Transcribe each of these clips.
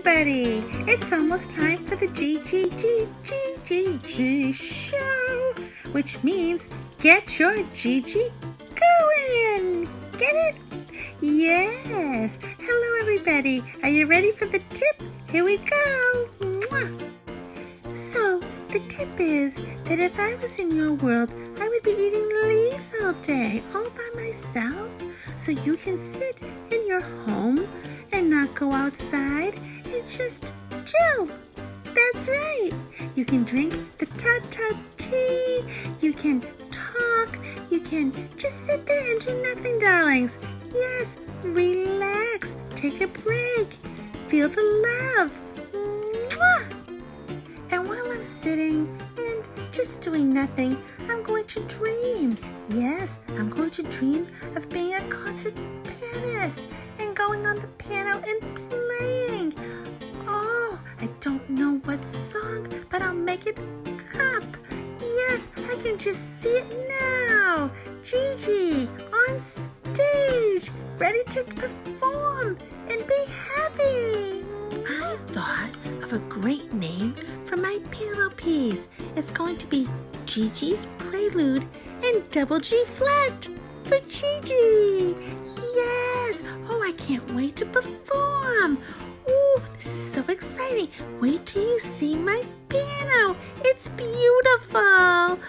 everybody! It's almost time for the G show, which means get your GG going! Get it? Yes! Hello everybody! Are you ready for the tip? Here we go! Mwah. So, the tip is that if I was in your world, I would be eating leaves all day, all by myself. So you can sit in your home and not go outside and just chill. That's right. You can drink the tut-tut tea. You can talk. You can just sit there and do nothing, darlings. Yes, relax. Take a break. Feel the love. Mwah! And while I'm sitting and just doing nothing, I'm going to dream. Yes, I'm going to dream of being a concert pianist and going on the piano and playing. Oh, I don't know what song, but I'll make it up. Yes, I can just see it now. Gigi on stage, ready to perform and be happy. I thought of a great name for my piano piece. It's going to be Gigi's Prelude and double G flat for Gigi. Yes. Oh, I can't wait to perform. Oh, this is so exciting. Wait till you see my piano. It's beautiful.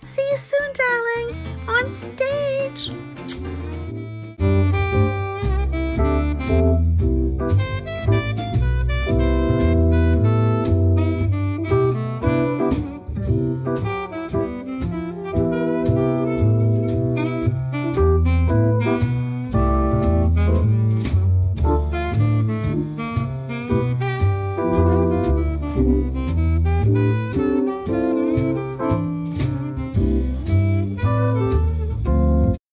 See you soon, darling, on stage.